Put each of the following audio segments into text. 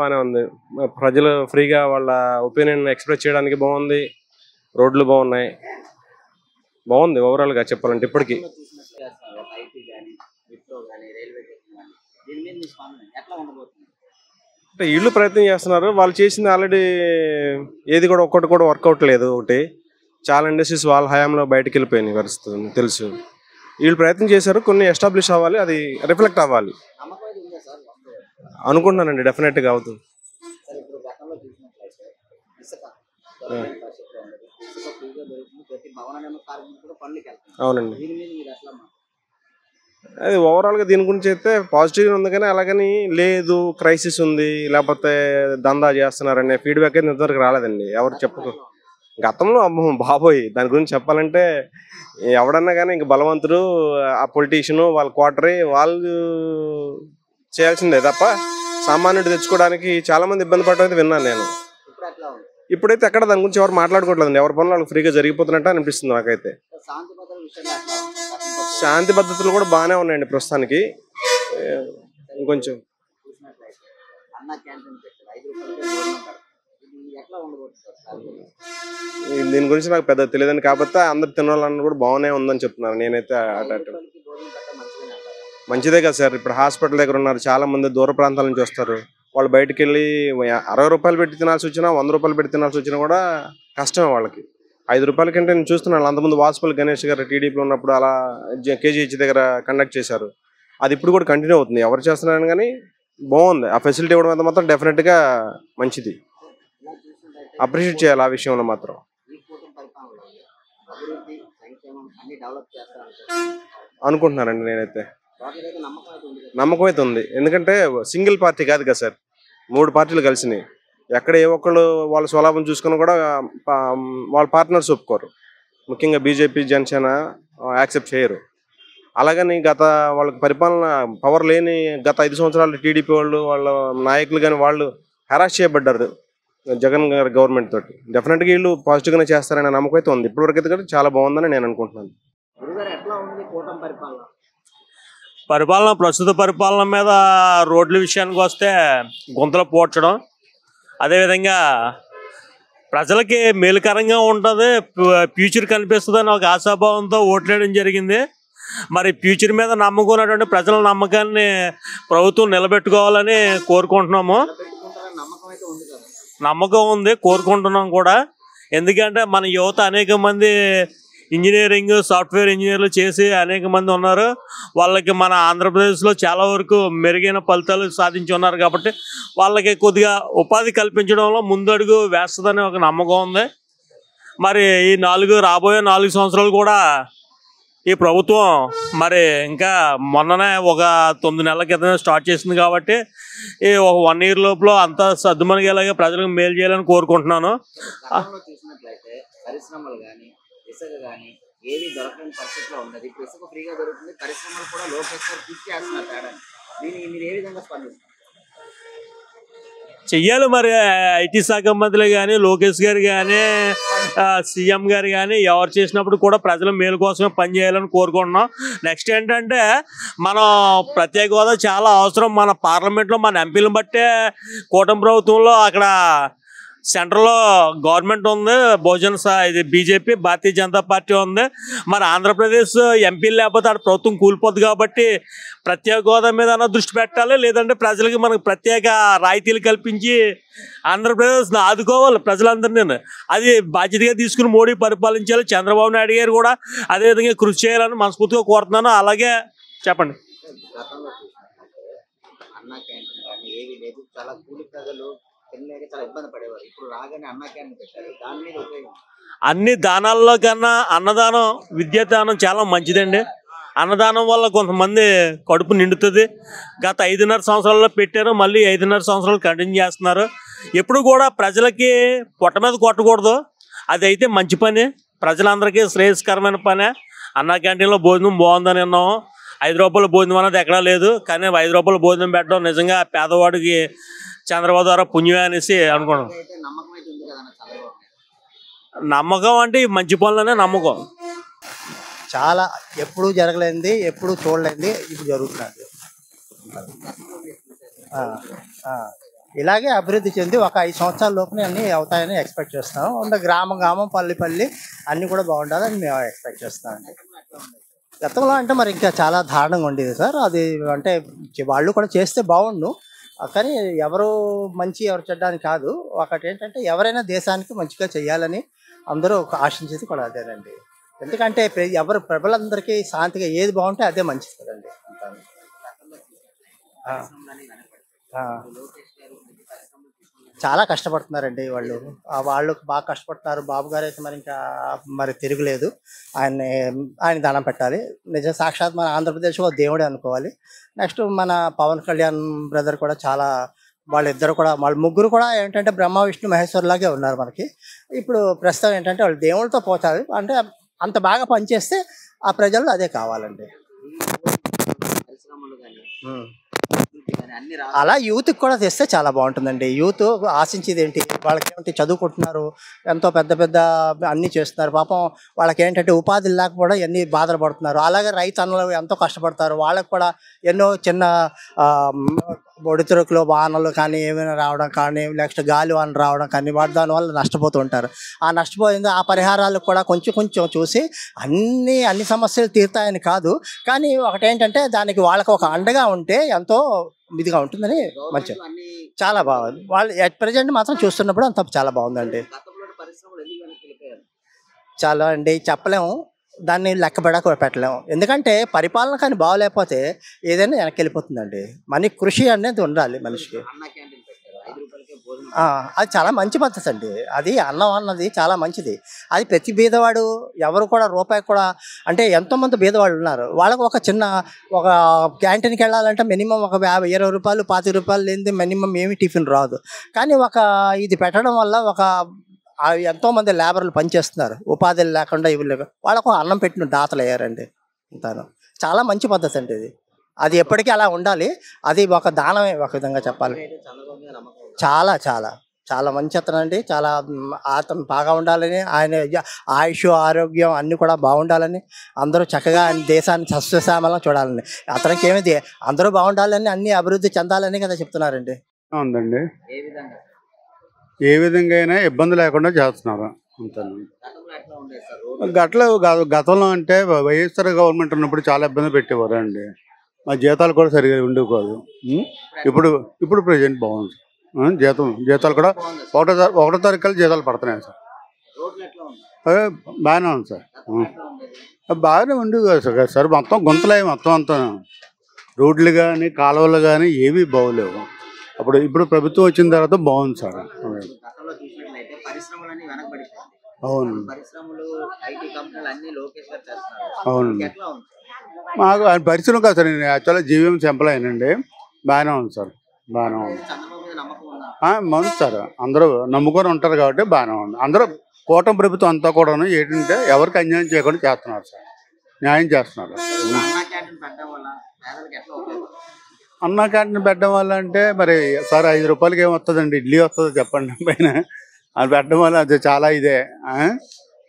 బానే ఉంది. ప్రజలు ఫ్రీగా వాళ్ళ ఒపీనియన్ ఎక్స్‌ప్రెస్ చేయడానికి బాగుంది. రోడ్లు బాగున్నాయి. బాగుంది ఓవరాల్‌గా చెప్పాలంటే ఇప్పటికి. అంటే ఈళ్ళు ప్రయత్నం చేస్తున్నారు. వాళ్ళు చేసింది ఆల్రెడీ ఏది కూడా ఒక్కటి కూడా వర్కౌట్ లేదు ఒకటి. చాలా ఇండస్ట్రీస్ వాళ్ళ హయాంలో బయటికెళ్ళిపోయినాయి పరిస్థితులు తెలుసు. వీళ్ళు ప్రయత్నం చేశారు. కొన్ని ఎస్టాబ్లిష్ అవ్వాలి. అది రిఫ్లెక్ట్ అవ్వాలి. అనుకుంటున్నానండి డెఫినెట్‌గా అవుతుంది. ఆ! అవునండి. అది ఓవరాల్‌గా దీని గురించి అయితే పాజిటివ్‌గా ఉంది కానీ, అలాగని లేదు క్రైసిస్ ఉంది, లేపోతే దందా చేస్తున్నారనే ఫీడ్‌బ్యాక్ అయితే ఇంతవరకు రాలేదండి. ఎవరు చెప్పకు గతంలో అమ్మో బాబోయ్! దాని గురించి చెప్పాలంటే ఎవడన్నా గాని ఇంక బలవంతుడు, ఆ పొలిటీషియను, వాళ్ళ క్వార్టరీ వాళ్ళు చేయాల్సిందే తప్ప, సామాన్యుడు తెచ్చుకోవడానికి చాలా మంది ఇబ్బంది పడడం అయితే విన్నాను నేను. ఇప్పుడైతే ఎక్కడ దాని గురించి ఎవరు మాట్లాడుకోవట్లేదండి. ఎవరి పనులు వాళ్ళకి ఫ్రీగా జరిగిపోతున్నట్టు అనిపిస్తుంది నాకైతే. శాంతి భద్రతలు కూడా బాగానే ఉన్నాయండి ప్రస్తుతానికి. ఇంకొంచెం దీని గురించి నాకు పెద్ద తెలియదండి. కాకపోతే అందరు తినాలన్న కూడా బాగానే ఉందని చెప్తున్నారు. నేనైతే మంచిదే కదా సార్. ఇప్పుడు హాస్పిటల్ దగ్గర ఉన్నారు చాలా మంది, దూర ప్రాంతాల నుంచి వస్తారు. వాళ్ళు బయటకు వెళ్ళి 60 రూపాయలు పెట్టి తినాల్సి వచ్చినా, 100 రూపాయలు పెట్టి తినాల్సి వచ్చినా కూడా కష్టమే వాళ్ళకి. 5 రూపాయల కంటే నేను చూస్తున్నాను. అంతకుముందు వాసుపల్లి గణేష్ గారు టీడీపీలో ఉన్నప్పుడు అలా కేజీహెచ్ దగ్గర కండక్ట్ చేశారు. అది ఇప్పుడు కూడా కంటిన్యూ అవుతుంది. ఎవరు చేస్తున్నారని కానీ బాగుంది. ఆ ఫెసిలిటీ ఇవ్వడం అయితే మాత్రం డెఫినెట్గా మంచిది. అప్రిషియేట్ చేయాలి ఆ విషయంలో మాత్రం. అనుకుంటున్నానండి నేనైతే. నమ్మకం అయితే ఉంది. ఎందుకంటే సింగిల్ పార్టీ కాదు కదా సార్, 3 పార్టీలు కలిసినాయి. ఎక్కడ ఏ ఒక్కళ్ళు వాళ్ళ స్వలాభం చూసుకుని కూడా వాళ్ళ పార్ట్నర్స్ ఒప్పుకోరు. ముఖ్యంగా బీజేపీ, జనసేన యాక్సెప్ట్ చేయరు. అలాగని వాళ్ళకి పరిపాలన పవర్ లేని గత 5 సంవత్సరాలు టీడీపీ వాళ్ళు, వాళ్ళ నాయకులు కానీ వాళ్ళు హెరాస్ చేయబడ్డారు జగన్ గారి గవర్నమెంట్ తోటి. డెఫినెట్గా వీళ్ళు పాజిటివ్గానే చేస్తారనే నమ్మకం అయితే ఉంది. ఇప్పటివరకు అయితే కూడా చాలా బాగుందని నేను అనుకుంటున్నాను. ప్రస్తుత పరిపాలన మీద రోడ్ల విషయానికి వస్తే గుంతలు పోడ్చడం, అదేవిధంగా ప్రజలకి మేలుకరంగా ఉంటుంది, ఫ్యూచర్ కనిపిస్తుందని ఒక ఆశాభావంతో ఓట్లేయడం జరిగింది. మరి ఫ్యూచర్ మీద నమ్మకం ఉన్నటువంటి ప్రజల నమ్మకాన్ని ప్రభుత్వం నిలబెట్టుకోవాలని కోరుకుంటున్నాము. నమ్మకం ఉంది, కోరుకుంటున్నాం కూడా. ఎందుకంటే మన యువత అనేక మంది ఇంజనీరింగ్, సాఫ్ట్వేర్ ఇంజనీర్లు చేసి అనేక మంది ఉన్నారు. వాళ్ళకి మన ఆంధ్రప్రదేశ్లో చాలా వరకు మెరుగైన ఫలితాలు సాధించి ఉన్నారు. కాబట్టి వాళ్ళకి కొద్దిగా ఉపాధి కల్పించడంలో ముందడుగు వేస్తుందని ఒక నమ్మకం ఉంది. మరి ఈ రాబోయే 4 సంవత్సరాలు కూడా ఈ ప్రభుత్వం మరి ఇంకా మొన్ననే ఒక 9 నెలల క్రితమే స్టార్ట్ చేసింది. కాబట్టి ఈ ఒక 1 ఇయర్ లోపల అంతా సద్దుమణిగేలాగా ప్రజలకు మేలు చేయాలని కోరుకుంటున్నాను. చెయ్యాలి మరి. ఐటీ శాఖ మంత్రులు కానీ, లోకేష్ గారు కానీ, సీఎం గారు కానీ ఎవరు చేసినప్పుడు కూడా ప్రజల మేలు కోసమే పనిచేయాలని కోరుకుంటున్నాం. నెక్స్ట్ ఏంటంటే మనం ప్రత్యేక హోదా చాలా అవసరం. మన పార్లమెంట్లో మన ఎంపీలను బట్టే కూటమి ప్రభుత్వంలో అక్కడ సెంట్రల్లో గవర్నమెంట్ ఉంది, ఇది బీజేపీ, భారతీయ జనతా పార్టీ ఉంది. మరి ఆంధ్రప్రదేశ్ ఎంపీలు లేకపోతే అక్కడ ప్రభుత్వం కూలిపోద్ది. కాబట్టి ప్రత్యేక హోదా మీద దృష్టి పెట్టాలి. లేదంటే ప్రజలకి మనకు ప్రత్యేక రాయితీలు కల్పించి ఆంధ్రప్రదేశ్ని ఆదుకోవాలి ప్రజలందరినీ. అది బాధ్యతగా తీసుకుని మోడీ పరిపాలించాలి. చంద్రబాబు నాయుడు గారు కూడా అదేవిధంగా కృషి చేయాలని మనస్ఫూర్తిగా కోరుతున్నాను. అలాగే చెప్పండి. అన్ని దానాల్లో కన్నా అన్నదానం, విద్యాదానం చాలా మంచిదండి. అన్నదానం వల్ల కొంతమంది కడుపు నిండుతుంది. గత 5.5 సంవత్సరాల్లో పెట్టారు, మళ్ళీ 5.5 సంవత్సరాలు కంటిన్యూ చేస్తున్నారు. ఎప్పుడు కూడా ప్రజలకి పొట్ట మీద కొట్టకూడదు. అది అయితే మంచి పని, ప్రజలందరికీ శ్రేయస్కరమైన పనే. అన్నా క్యాంటీన్లో భోజనం బాగుందని విన్నాము. 5 రూపాయల భోజనం అనేది ఎక్కడా లేదు. కానీ 5 రూపాయల భోజనం పెట్టడం నిజంగా పేదవాడికి చంద్రబాబు ద్వారా పుణ్యమే అనేసి అనుకున్నాం. నమ్మకం అంటే మంచి పనులనే నమ్మకం. చాలా ఎప్పుడు జరగలేంది, ఎప్పుడు చూడలేంది ఇప్పుడు జరుగుతున్నది. ఇలాగే అభివృద్ధి చెంది ఒక 5 సంవత్సరాల లోపునే అన్నీ అవుతాయని ఎక్స్పెక్ట్ చేస్తాం. ఉన్న గ్రామం పల్లి అన్నీ కూడా బాగుండాలని మేము ఎక్స్పెక్ట్ చేస్తామండి. గతంలో అంటే మరి ఇంకా చాలా దారుణంగా ఉండేది సార్. అది అంటే వాళ్ళు కూడా చేస్తే బాగుండు, కానీ ఎవరు మంచి ఎవరు చెడ్డ అని కాదు. ఒకటి ఏంటంటే ఎవరైనా దేశానికి మంచిగా చేయాలని అందరూ ఆశించేది కూడా అదేనండి. ఎందుకంటే ఎవరు ప్రజలందరికీ శాంతిగా ఏది బాగుంటే అదే మంచిది కదండి. చాలా కష్టపడుతున్నారండి వాళ్ళు. వాళ్ళు బాగా కష్టపడుతున్నారు. బాబు గారు అయితే మరి ఇంకా మరి తిరుగులేదు. ఆయన దండం పెట్టాలి. నిజం సాక్షాత్ మన ఆంధ్రప్రదేశ్ దేవుడే అనుకోవాలి. నెక్స్ట్ మన పవన్ కళ్యాణ్ బ్రదర్ కూడా చాలా, వాళ్ళిద్దరు కూడా వాళ్ళ ముగ్గురు కూడా ఏంటంటే బ్రహ్మ విష్ణు మహేశ్వర్ లాగే ఉన్నారు మనకి. ఇప్పుడు ప్రస్తుతం ఏంటంటే వాళ్ళు దేవుళ్ళతో పోతారు. అంటే అంత బాగా పనిచేస్తే ఆ ప్రజలు అదే కావాలండి. అలా యూత్కి కూడా తెస్తే చాలా బాగుంటుందండి. యూత్ ఆశించేది ఏంటి, వాళ్ళకి ఏమిటి చదువుకుంటున్నారు, ఎంతో పెద్ద అన్నీ చేస్తున్నారు. పాపం వాళ్ళకి ఏంటంటే ఉపాధి లేకపోవడం ఎన్ని బాధలు పడుతున్నారు. అలాగే రైతన్నలు ఎంతో కష్టపడతారు. వాళ్ళకి కూడా ఎన్నో చిన్న ఒడితురుకులు వానలు కానీ ఏమైనా రావడం కానీ, నెక్స్ట్ గాలి వానలు రావడం కానీ దానివల్ల నష్టపోతూ ఉంటారు. ఆ నష్టపోయింది ఆ పరిహారాలకు కూడా కొంచెం చూసి అన్ని సమస్యలు తీరుతాయని కాదు, కానీ ఒకటేంటంటే దానికి వాళ్ళకి ఒక అండగా ఉంటే ఎంతో ఇదిగా ఉంటుందని మంచిగా చాలా బాగుంది. వాళ్ళు ఎట్ ప్రజెంట్ మాత్రం చూస్తున్నప్పుడు అంత చాలా బాగుందండి. చాలా అండి, చెప్పలేము, దాన్ని లెక్క పెట్టలేము. ఎందుకంటే పరిపాలన కానీ బాగోలేకపోతే ఏదైనా వెనక్కి వెళ్ళిపోతుందండి. కృషి అనేది ఉండాలి మనిషికి. అది చాలా మంచి పద్ధతి అండి. అది అన్నం అన్నది చాలా మంచిది. అది ప్రతి బీదవాడు ఎవరు కూడా రూపాయి కూడా, అంటే ఎంతోమంది బీదవాళ్ళు ఉన్నారు. వాళ్ళకు ఒక క్యాంటీన్కి వెళ్ళాలంటే మినిమం ఒక 20 రూపాయలు 25 రూపాయలు లేనిది మినిమం ఏమి టిఫిన్ రాదు. కానీ ఇది పెట్టడం వల్ల ఎంతోమంది లేబర్లు పనిచేస్తున్నారు. ఉపాధి లేకుండా వాళ్ళకు అన్నం పెట్టిన దాతలు అయ్యారండి. చాలా మంచి పద్ధతి అండి ఇది. అది ఎప్పటికీ అలా ఉండాలి. అది ఒక దానమే ఒక విధంగా చెప్పాలి. చాలా చాలా చాలా మంచి అతను అండి. చాలా అతను బాగా ఉండాలని, ఆయన ఆయుష్ ఆరోగ్యం అన్నీ కూడా బాగుండాలని, అందరూ చక్కగా ఆయన దేశాన్ని సస్యశ్యామలం చూడాలని, అతనికి ఏమిది అందరూ బాగుండాలని, అన్ని అభివృద్ధి చెందాలని కదా చెప్తున్నారండి. ఉందండి, ఏ విధంగా అయినా ఇబ్బంది లేకుండా చేస్తున్నారు. గతంలో అంటే వైఎస్ఆర్ గవర్నమెంట్ ఉన్నప్పుడు చాలా ఇబ్బంది పెట్టేవారు అండి. మా జీతాలు కూడా సరిగా ఉండేవారు. ఇప్పుడు ప్రజెంట్ బాగుంది. జీతాలు కూడా ఒకటో తారీఖు జీతాలు పడుతున్నాయి సార్. బాగానే ఉంది సార్. బాగానే ఉండేవి సార్. మొత్తం గుంతలే, మొత్తం అంతా రోడ్లు కానీ కాలువలు కానీ ఏవి బాగోలేవు. ఇప్పుడు ప్రభుత్వం వచ్చిన తర్వాత బాగుంది సార్. అవును అవును, మాకు పరిశ్రమ కాదు సార్. నేను యాక్చువల్గా జీవీఎంసీ ఎంప్లాయీ అండి. బాగానే ఉంది సార్, బాగానే ఉంది. మంది సార్, అందరూ నమ్ముకొని ఉంటారు కాబట్టి బాగానే ఉంది. అందరూ కూటమి ప్రభుత్వం అంతా కూడా ఏంటంటే ఎవరికి అన్యాయం చేయకుండా చేస్తున్నారు సార్, న్యాయం చేస్తున్నారు. అన్నా క్యాంటీన్ పెట్టడం వల్ల అంటే మరి సార్ 5 రూపాయలకి ఏమొస్తుందండి, ఇడ్లీ వస్తుందో చెప్పండి పైన. అది పెట్టడం వల్ల అది చాలా ఇదే.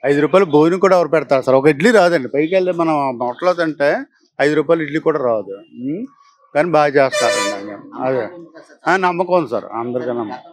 5 రూపాయలు భోజనం కూడా ఎవరు పెడతారు సార్? ఒక ఇడ్లీ రాదండి. పైకి వెళ్తే మనం నోట్లో తింటే 5 రూపాయలు ఇడ్లీ కూడా రాదు. కానీ బాగా చేస్తారండి. అదే నమ్మకం సార్, అందరికీ నమ్మకం.